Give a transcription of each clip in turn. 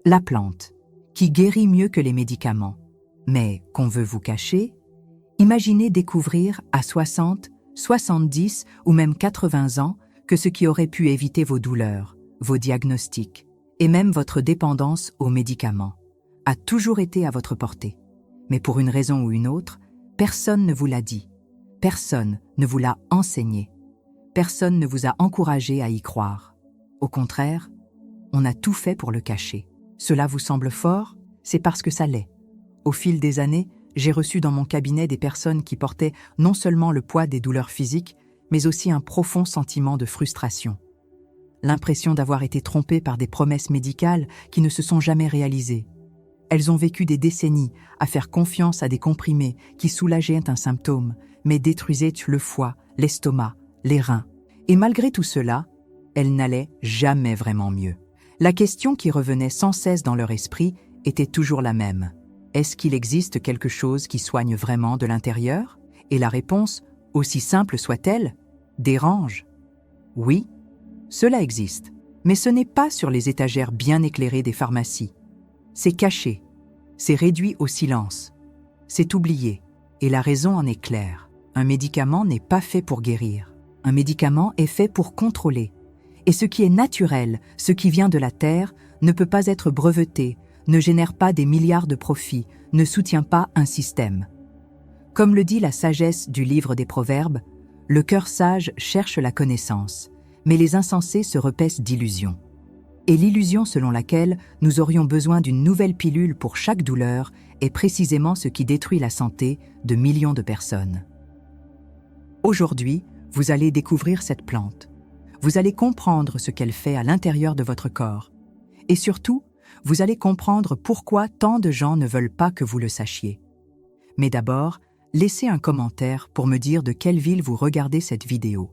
La plante, qui guérit mieux que les médicaments, mais qu'on veut vous cacher, imaginez découvrir à 60, 70 ou même 80 ans que ce qui aurait pu éviter vos douleurs, vos diagnostics et même votre dépendance aux médicaments a toujours été à votre portée. Mais pour une raison ou une autre, personne ne vous l'a dit, personne ne vous l'a enseigné, personne ne vous a encouragé à y croire. Au contraire, on a tout fait pour le cacher. Cela vous semble fort, c'est parce que ça l'est. Au fil des années, j'ai reçu dans mon cabinet des personnes qui portaient non seulement le poids des douleurs physiques, mais aussi un profond sentiment de frustration. L'impression d'avoir été trompées par des promesses médicales qui ne se sont jamais réalisées. Elles ont vécu des décennies à faire confiance à des comprimés qui soulageaient un symptôme, mais détruisaient le foie, l'estomac, les reins. Et malgré tout cela, elles n'allaient jamais vraiment mieux. La question qui revenait sans cesse dans leur esprit était toujours la même. Est-ce qu'il existe quelque chose qui soigne vraiment de l'intérieur? Et la réponse, aussi simple soit-elle, dérange. Oui, cela existe, mais ce n'est pas sur les étagères bien éclairées des pharmacies. C'est caché, c'est réduit au silence, c'est oublié, et la raison en est claire. Un médicament n'est pas fait pour guérir. Un médicament est fait pour contrôler. Et ce qui est naturel, ce qui vient de la terre, ne peut pas être breveté, ne génère pas des milliards de profits, ne soutient pas un système. Comme le dit la sagesse du livre des Proverbes, le cœur sage cherche la connaissance, mais les insensés se repaissent d'illusions. Et l'illusion selon laquelle nous aurions besoin d'une nouvelle pilule pour chaque douleur est précisément ce qui détruit la santé de millions de personnes. Aujourd'hui, vous allez découvrir cette plante. Vous allez comprendre ce qu'elle fait à l'intérieur de votre corps. Et surtout, vous allez comprendre pourquoi tant de gens ne veulent pas que vous le sachiez. Mais d'abord, laissez un commentaire pour me dire de quelle ville vous regardez cette vidéo.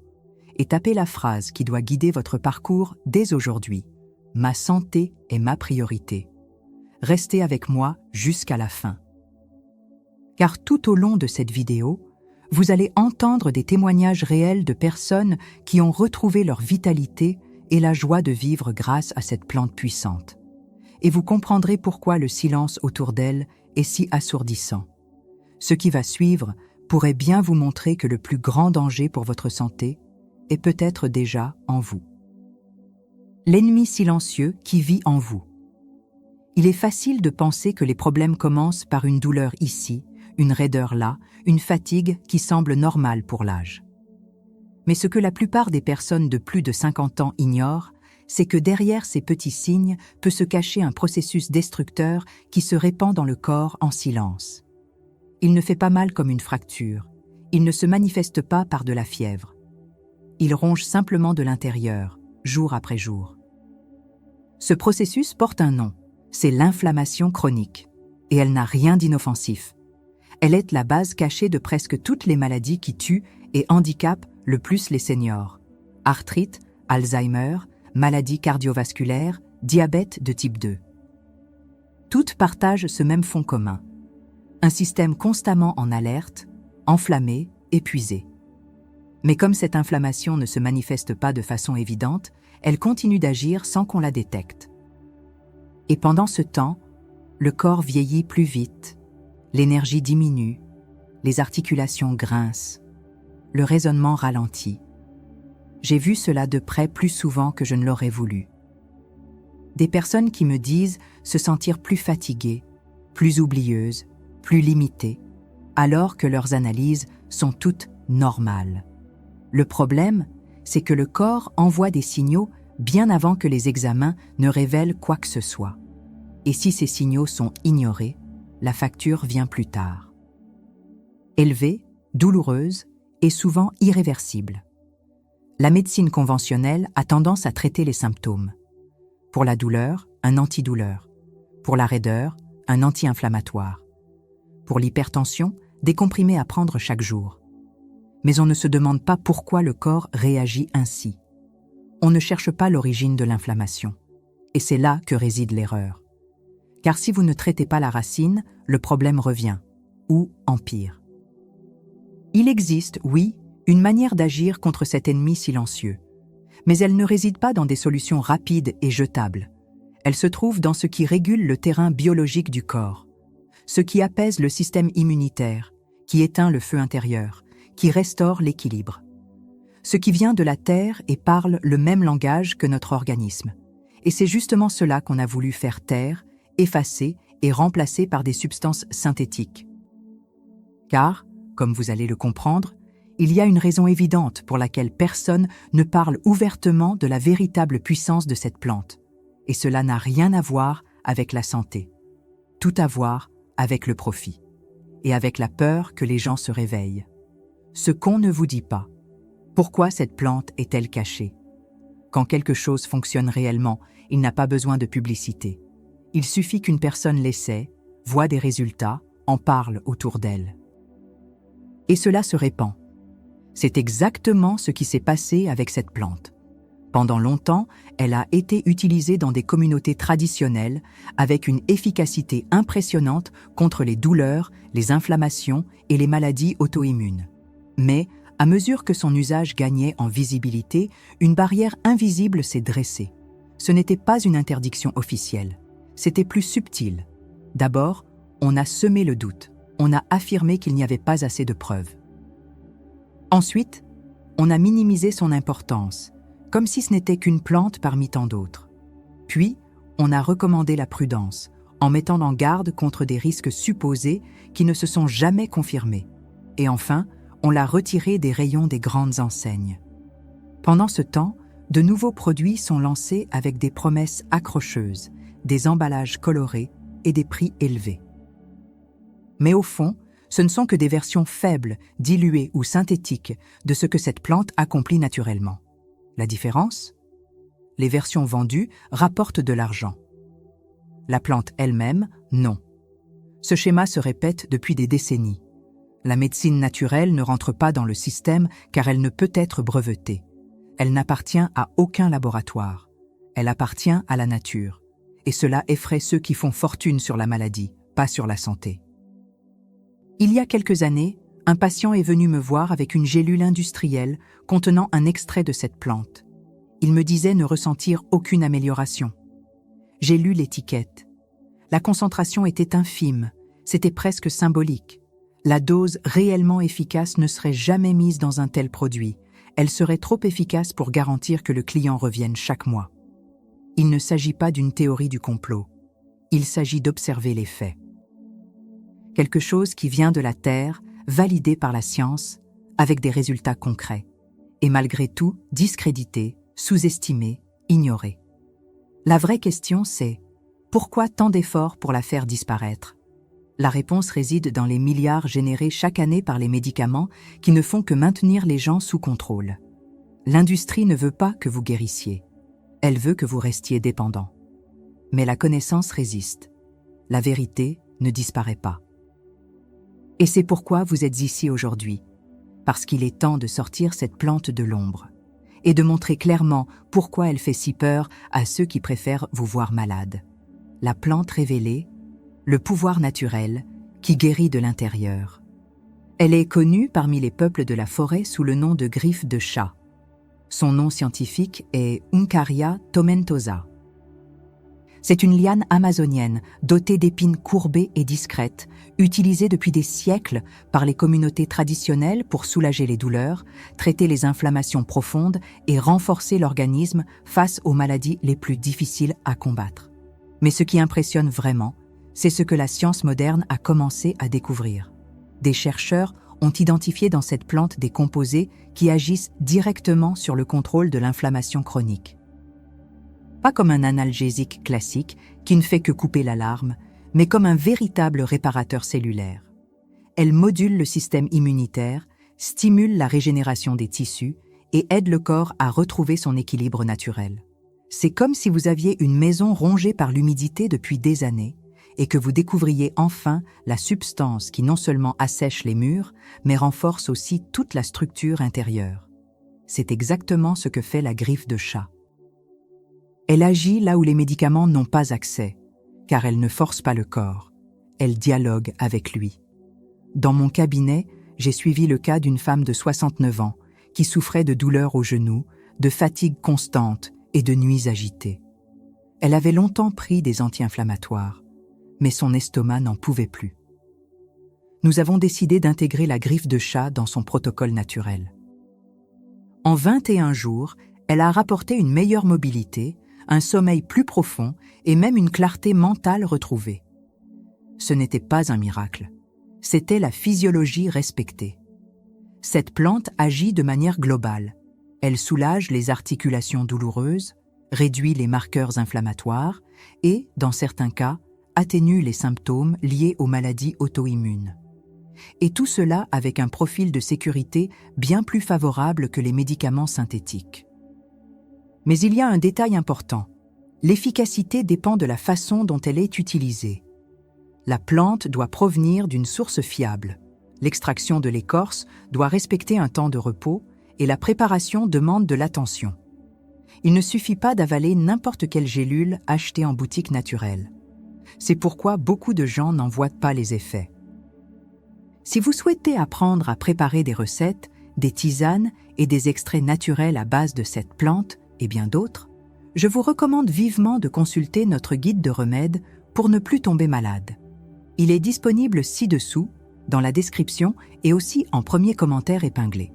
Et tapez la phrase qui doit guider votre parcours dès aujourd'hui. Ma santé est ma priorité. Restez avec moi jusqu'à la fin. Car tout au long de cette vidéo, vous allez entendre des témoignages réels de personnes qui ont retrouvé leur vitalité et la joie de vivre grâce à cette plante puissante. Et vous comprendrez pourquoi le silence autour d'elle est si assourdissant. Ce qui va suivre pourrait bien vous montrer que le plus grand danger pour votre santé est peut-être déjà en vous. L'ennemi silencieux qui vit en vous. Il est facile de penser que les problèmes commencent par une douleur ici, une raideur là, une fatigue qui semble normale pour l'âge. Mais ce que la plupart des personnes de plus de 50 ans ignorent, c'est que derrière ces petits signes peut se cacher un processus destructeur qui se répand dans le corps en silence. Il ne fait pas mal comme une fracture, il ne se manifeste pas par de la fièvre. Il ronge simplement de l'intérieur, jour après jour. Ce processus porte un nom, c'est l'inflammation chronique, et elle n'a rien d'inoffensif. Elle est la base cachée de presque toutes les maladies qui tuent et handicapent le plus les seniors. Arthrite, Alzheimer, maladies cardiovasculaires, diabète de type 2. Toutes partagent ce même fond commun. Un système constamment en alerte, enflammé, épuisé. Mais comme cette inflammation ne se manifeste pas de façon évidente, elle continue d'agir sans qu'on la détecte. Et pendant ce temps, le corps vieillit plus vite, l'énergie diminue, les articulations grincent, le raisonnement ralentit. J'ai vu cela de près plus souvent que je ne l'aurais voulu. Des personnes qui me disent se sentir plus fatiguées, plus oublieuses, plus limitées, alors que leurs analyses sont toutes normales. Le problème, c'est que le corps envoie des signaux bien avant que les examens ne révèlent quoi que ce soit. Et si ces signaux sont ignorés, la facture vient plus tard. Élevée, douloureuse et souvent irréversible. La médecine conventionnelle a tendance à traiter les symptômes. Pour la douleur, un antidouleur. Pour la raideur, un anti-inflammatoire. Pour l'hypertension, des comprimés à prendre chaque jour. Mais on ne se demande pas pourquoi le corps réagit ainsi. On ne cherche pas l'origine de l'inflammation. Et c'est là que réside l'erreur. Car si vous ne traitez pas la racine, le problème revient, ou empire. Il existe, oui, une manière d'agir contre cet ennemi silencieux. Mais elle ne réside pas dans des solutions rapides et jetables. Elle se trouve dans ce qui régule le terrain biologique du corps, ce qui apaise le système immunitaire, qui éteint le feu intérieur, qui restaure l'équilibre. Ce qui vient de la terre et parle le même langage que notre organisme. Et c'est justement cela qu'on a voulu faire taire, effacer et remplacer par des substances synthétiques. Car, comme vous allez le comprendre, il y a une raison évidente pour laquelle personne ne parle ouvertement de la véritable puissance de cette plante. Et cela n'a rien à voir avec la santé. Tout à voir avec le profit. Et avec la peur que les gens se réveillent. Ce qu'on ne vous dit pas. Pourquoi cette plante est-elle cachée? Quand quelque chose fonctionne réellement, il n'a pas besoin de publicité. Il suffit qu'une personne l'essaie, voit des résultats, en parle autour d'elle. Et cela se répand. C'est exactement ce qui s'est passé avec cette plante. Pendant longtemps, elle a été utilisée dans des communautés traditionnelles avec une efficacité impressionnante contre les douleurs, les inflammations et les maladies auto-immunes. Mais, à mesure que son usage gagnait en visibilité, une barrière invisible s'est dressée. Ce n'était pas une interdiction officielle, c'était plus subtil. D'abord, on a semé le doute, on a affirmé qu'il n'y avait pas assez de preuves. Ensuite, on a minimisé son importance, comme si ce n'était qu'une plante parmi tant d'autres. Puis, on a recommandé la prudence, en mettant en garde contre des risques supposés qui ne se sont jamais confirmés. Et enfin, on l'a retirée des rayons des grandes enseignes. Pendant ce temps, de nouveaux produits sont lancés avec des promesses accrocheuses, des emballages colorés et des prix élevés. Mais au fond, ce ne sont que des versions faibles, diluées ou synthétiques de ce que cette plante accomplit naturellement. La différence? Les versions vendues rapportent de l'argent. La plante elle-même, non. Ce schéma se répète depuis des décennies. La médecine naturelle ne rentre pas dans le système car elle ne peut être brevetée. Elle n'appartient à aucun laboratoire. Elle appartient à la nature. Et cela effraie ceux qui font fortune sur la maladie, pas sur la santé. Il y a quelques années, un patient est venu me voir avec une gélule industrielle contenant un extrait de cette plante. Il me disait ne ressentir aucune amélioration. J'ai lu l'étiquette. La concentration était infime, c'était presque symbolique. La dose réellement efficace ne serait jamais mise dans un tel produit. Elle serait trop efficace pour garantir que le client revienne chaque mois. Il ne s'agit pas d'une théorie du complot. Il s'agit d'observer les faits. Quelque chose qui vient de la Terre, validé par la science, avec des résultats concrets. Et malgré tout, discrédité, sous-estimé, ignoré. La vraie question c'est, pourquoi tant d'efforts pour la faire disparaître? La réponse réside dans les milliards générés chaque année par les médicaments qui ne font que maintenir les gens sous contrôle. L'industrie ne veut pas que vous guérissiez. Elle veut que vous restiez dépendant. Mais la connaissance résiste. La vérité ne disparaît pas. Et c'est pourquoi vous êtes ici aujourd'hui. Parce qu'il est temps de sortir cette plante de l'ombre. Et de montrer clairement pourquoi elle fait si peur à ceux qui préfèrent vous voir malade. La plante révélée, le pouvoir naturel qui guérit de l'intérieur. Elle est connue parmi les peuples de la forêt sous le nom de griffe de chat. Son nom scientifique est Uncaria tomentosa. C'est une liane amazonienne dotée d'épines courbées et discrètes, utilisée depuis des siècles par les communautés traditionnelles pour soulager les douleurs, traiter les inflammations profondes et renforcer l'organisme face aux maladies les plus difficiles à combattre. Mais ce qui impressionne vraiment, c'est ce que la science moderne a commencé à découvrir. Des chercheurs ont identifié dans cette plante des composés qui agissent directement sur le contrôle de l'inflammation chronique. Pas comme un analgésique classique qui ne fait que couper l'alarme, mais comme un véritable réparateur cellulaire. Elle module le système immunitaire, stimule la régénération des tissus et aide le corps à retrouver son équilibre naturel. C'est comme si vous aviez une maison rongée par l'humidité depuis des années et que vous découvriez enfin la substance qui non seulement assèche les murs, mais renforce aussi toute la structure intérieure. C'est exactement ce que fait la griffe de chat. Elle agit là où les médicaments n'ont pas accès, car elle ne force pas le corps, elle dialogue avec lui. Dans mon cabinet, j'ai suivi le cas d'une femme de 69 ans qui souffrait de douleurs aux genoux, de fatigue constante et de nuits agitées. Elle avait longtemps pris des anti-inflammatoires, mais son estomac n'en pouvait plus. Nous avons décidé d'intégrer la griffe de chat dans son protocole naturel. En 21 jours, elle a rapporté une meilleure mobilité, un sommeil plus profond et même une clarté mentale retrouvée. Ce n'était pas un miracle, c'était la physiologie respectée. Cette plante agit de manière globale. Elle soulage les articulations douloureuses, réduit les marqueurs inflammatoires et, dans certains cas, atténue les symptômes liés aux maladies auto-immunes. Et tout cela avec un profil de sécurité bien plus favorable que les médicaments synthétiques. Mais il y a un détail important. L'efficacité dépend de la façon dont elle est utilisée. La plante doit provenir d'une source fiable. L'extraction de l'écorce doit respecter un temps de repos et la préparation demande de l'attention. Il ne suffit pas d'avaler n'importe quelle gélule achetée en boutique naturelle. C'est pourquoi beaucoup de gens n'en voient pas les effets. Si vous souhaitez apprendre à préparer des recettes, des tisanes et des extraits naturels à base de cette plante et bien d'autres, je vous recommande vivement de consulter notre guide de remèdes pour ne plus tomber malade. Il est disponible ci-dessous, dans la description et aussi en premier commentaire épinglé.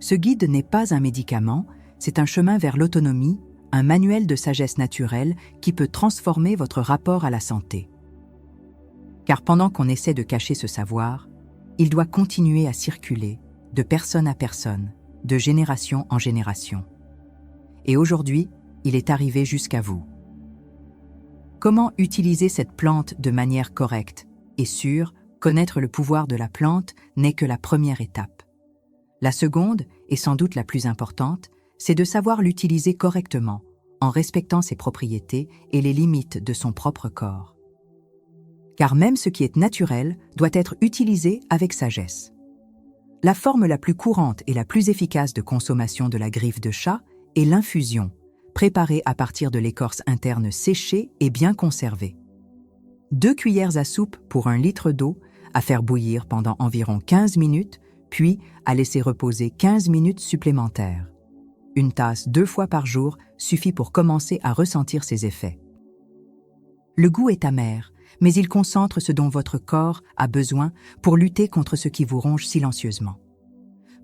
Ce guide n'est pas un médicament, c'est un chemin vers l'autonomie, un manuel de sagesse naturelle qui peut transformer votre rapport à la santé. Car pendant qu'on essaie de cacher ce savoir, il doit continuer à circuler, de personne à personne, de génération en génération. Et aujourd'hui, il est arrivé jusqu'à vous. Comment utiliser cette plante de manière correcte et sûre? Connaître le pouvoir de la plante n'est que la première étape. La seconde, et sans doute la plus importante, c'est de savoir l'utiliser correctement, en respectant ses propriétés et les limites de son propre corps. Car même ce qui est naturel doit être utilisé avec sagesse. La forme la plus courante et la plus efficace de consommation de la griffe de chat est l'infusion, préparée à partir de l'écorce interne séchée et bien conservée. 2 cuillères à soupe pour 1 litre d'eau, à faire bouillir pendant environ 15 minutes, puis à laisser reposer 15 minutes supplémentaires. Une tasse 2 fois par jour suffit pour commencer à ressentir ses effets. Le goût est amer, mais il concentre ce dont votre corps a besoin pour lutter contre ce qui vous ronge silencieusement.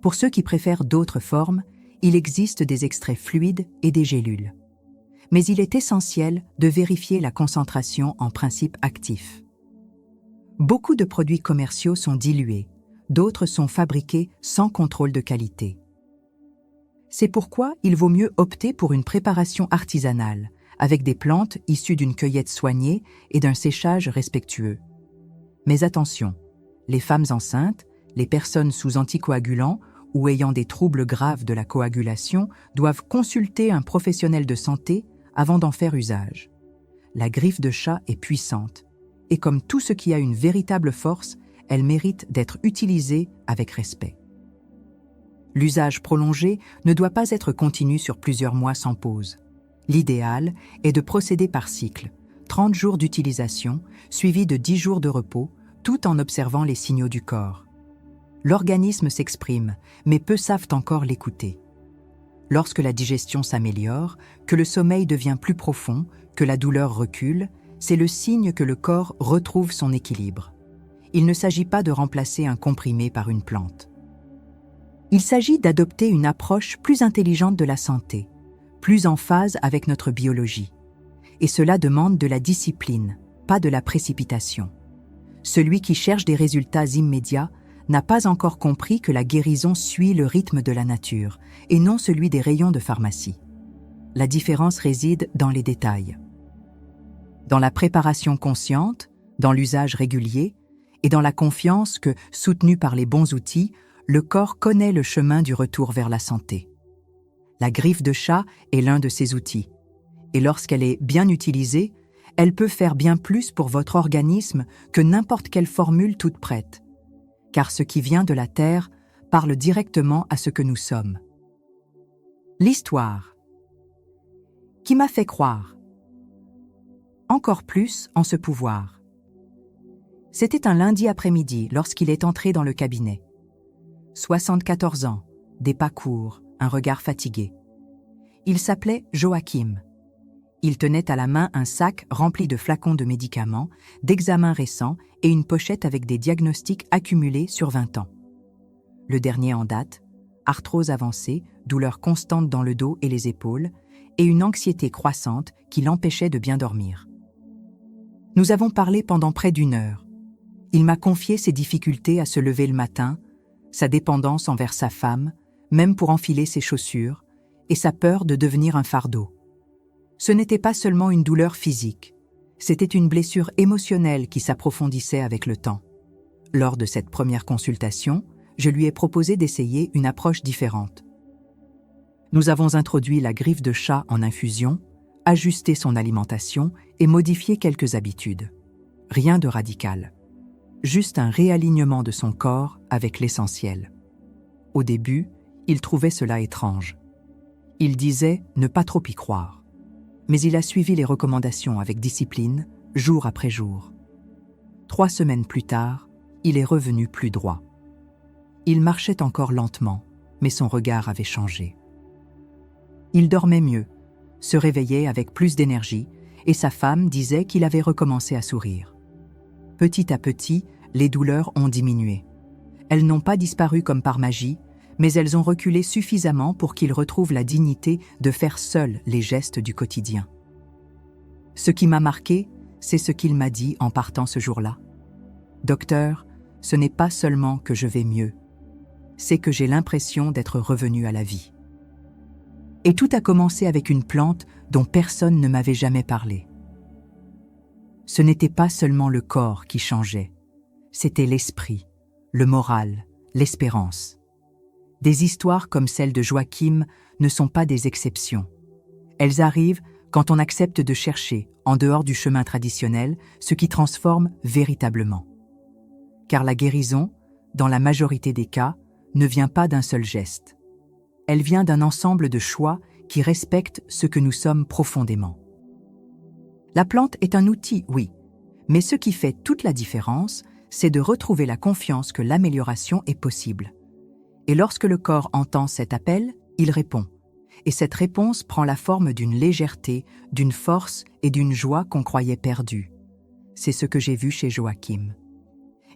Pour ceux qui préfèrent d'autres formes, il existe des extraits fluides et des gélules. Mais il est essentiel de vérifier la concentration en principe actif. Beaucoup de produits commerciaux sont dilués, d'autres sont fabriqués sans contrôle de qualité. C'est pourquoi il vaut mieux opter pour une préparation artisanale, avec des plantes issues d'une cueillette soignée et d'un séchage respectueux. Mais attention, les femmes enceintes, les personnes sous anticoagulants ou ayant des troubles graves de la coagulation doivent consulter un professionnel de santé avant d'en faire usage. La griffe de chat est puissante, et comme tout ce qui a une véritable force, elle mérite d'être utilisée avec respect. L'usage prolongé ne doit pas être continu sur plusieurs mois sans pause. L'idéal est de procéder par cycle, 30 jours d'utilisation, suivis de 10 jours de repos, tout en observant les signaux du corps. L'organisme s'exprime, mais peu savent encore l'écouter. Lorsque la digestion s'améliore, que le sommeil devient plus profond, que la douleur recule, c'est le signe que le corps retrouve son équilibre. Il ne s'agit pas de remplacer un comprimé par une plante. Il s'agit d'adopter une approche plus intelligente de la santé, plus en phase avec notre biologie. Et cela demande de la discipline, pas de la précipitation. Celui qui cherche des résultats immédiats n'a pas encore compris que la guérison suit le rythme de la nature et non celui des rayons de pharmacie. La différence réside dans les détails. Dans la préparation consciente, dans l'usage régulier et dans la confiance que, soutenu par les bons outils, le corps connaît le chemin du retour vers la santé. La griffe de chat est l'un de ces outils, et lorsqu'elle est bien utilisée, elle peut faire bien plus pour votre organisme que n'importe quelle formule toute prête, car ce qui vient de la terre parle directement à ce que nous sommes. L'histoire qui m'a fait croire encore plus en ce pouvoir. C'était un lundi après-midi lorsqu'il est entré dans le cabinet. 74 ans, des pas courts, un regard fatigué. Il s'appelait Joachim. Il tenait à la main un sac rempli de flacons de médicaments, d'examens récents et une pochette avec des diagnostics accumulés sur 20 ans. Le dernier en date, arthrose avancée, douleur constante dans le dos et les épaules, et une anxiété croissante qui l'empêchait de bien dormir. Nous avons parlé pendant près d'1 heure. Il m'a confié ses difficultés à se lever le matin, sa dépendance envers sa femme, même pour enfiler ses chaussures, et sa peur de devenir un fardeau. Ce n'était pas seulement une douleur physique, c'était une blessure émotionnelle qui s'approfondissait avec le temps. Lors de cette première consultation, je lui ai proposé d'essayer une approche différente. Nous avons introduit la griffe de chat en infusion, ajusté son alimentation et modifié quelques habitudes. Rien de radical. Juste un réalignement de son corps avec l'essentiel. Au début, il trouvait cela étrange. Il disait ne pas trop y croire. Mais il a suivi les recommandations avec discipline, jour après jour. 3 semaines plus tard, il est revenu plus droit. Il marchait encore lentement, mais son regard avait changé. Il dormait mieux, se réveillait avec plus d'énergie, et sa femme disait qu'il avait recommencé à sourire. Petit à petit, les douleurs ont diminué. Elles n'ont pas disparu comme par magie, mais elles ont reculé suffisamment pour qu'il retrouve la dignité de faire seul les gestes du quotidien. Ce qui m'a marqué, c'est ce qu'il m'a dit en partant ce jour-là. « Docteur, ce n'est pas seulement que je vais mieux, c'est que j'ai l'impression d'être revenu à la vie. » Et tout a commencé avec une plante dont personne ne m'avait jamais parlé. Ce n'était pas seulement le corps qui changeait, c'était l'esprit, le moral, l'espérance. Des histoires comme celle de Joachim ne sont pas des exceptions. Elles arrivent quand on accepte de chercher, en dehors du chemin traditionnel, ce qui transforme véritablement. Car la guérison, dans la majorité des cas, ne vient pas d'un seul geste. Elle vient d'un ensemble de choix qui respectent ce que nous sommes profondément. La plante est un outil, oui, mais ce qui fait toute la différence, c'est de retrouver la confiance que l'amélioration est possible. Et lorsque le corps entend cet appel, il répond. Et cette réponse prend la forme d'une légèreté, d'une force et d'une joie qu'on croyait perdue. C'est ce que j'ai vu chez Joachim.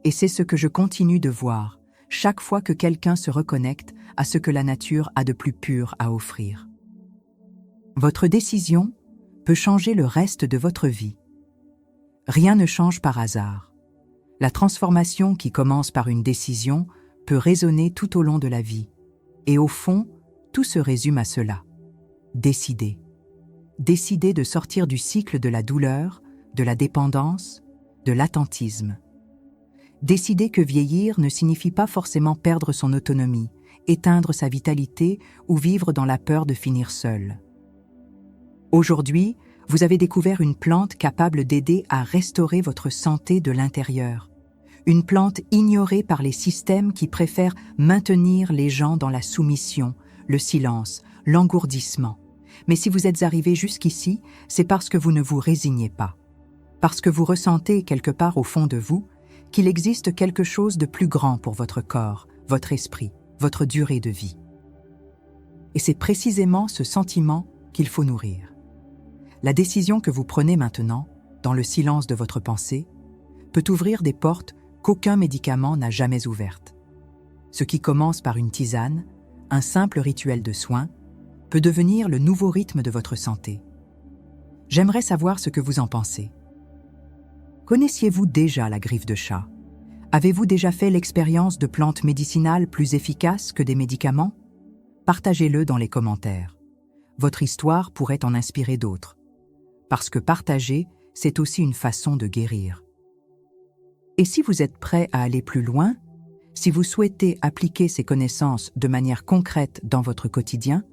Et c'est ce que je continue de voir, chaque fois que quelqu'un se reconnecte à ce que la nature a de plus pur à offrir. Votre décision peut changer le reste de votre vie. Rien ne change par hasard. La transformation qui commence par une décision peut résonner tout au long de la vie. Et au fond, tout se résume à cela. Décider. Décider de sortir du cycle de la douleur, de la dépendance, de l'attentisme. Décider que vieillir ne signifie pas forcément perdre son autonomie, éteindre sa vitalité ou vivre dans la peur de finir seul. Aujourd'hui, vous avez découvert une plante capable d'aider à restaurer votre santé de l'intérieur. Une plante ignorée par les systèmes qui préfèrent maintenir les gens dans la soumission, le silence, l'engourdissement. Mais si vous êtes arrivé jusqu'ici, c'est parce que vous ne vous résignez pas. Parce que vous ressentez quelque part au fond de vous qu'il existe quelque chose de plus grand pour votre corps, votre esprit, votre durée de vie. Et c'est précisément ce sentiment qu'il faut nourrir. La décision que vous prenez maintenant, dans le silence de votre pensée, peut ouvrir des portes qu'aucun médicament n'a jamais ouvertes. Ce qui commence par une tisane, un simple rituel de soins, peut devenir le nouveau rythme de votre santé. J'aimerais savoir ce que vous en pensez. Connaissiez-vous déjà la griffe de chat? Avez-vous déjà fait l'expérience de plantes médicinales plus efficaces que des médicaments? Partagez-le dans les commentaires. Votre histoire pourrait en inspirer d'autres. Parce que partager, c'est aussi une façon de guérir. Et si vous êtes prêt à aller plus loin, si vous souhaitez appliquer ces connaissances de manière concrète dans votre quotidien,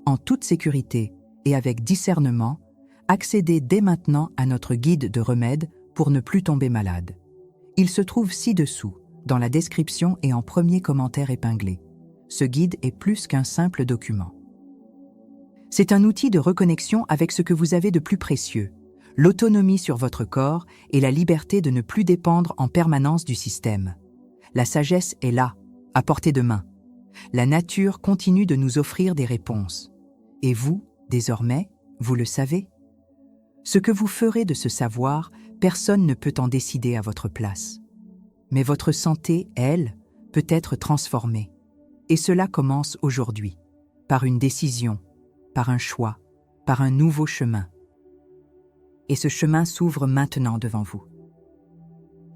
en toute sécurité et avec discernement, accédez dès maintenant à notre guide de remèdes pour ne plus tomber malade. Il se trouve ci-dessous, dans la description et en premier commentaire épinglé. Ce guide est plus qu'un simple document. C'est un outil de reconnexion avec ce que vous avez de plus précieux, l'autonomie sur votre corps et la liberté de ne plus dépendre en permanence du système. La sagesse est là, à portée de main. La nature continue de nous offrir des réponses. Et vous, désormais, vous le savez, Ce que vous ferez de ce savoir, personne ne peut en décider à votre place. Mais votre santé, elle, peut être transformée. Et cela commence aujourd'hui, par une décision, par un choix, par un nouveau chemin. Et ce chemin s'ouvre maintenant devant vous.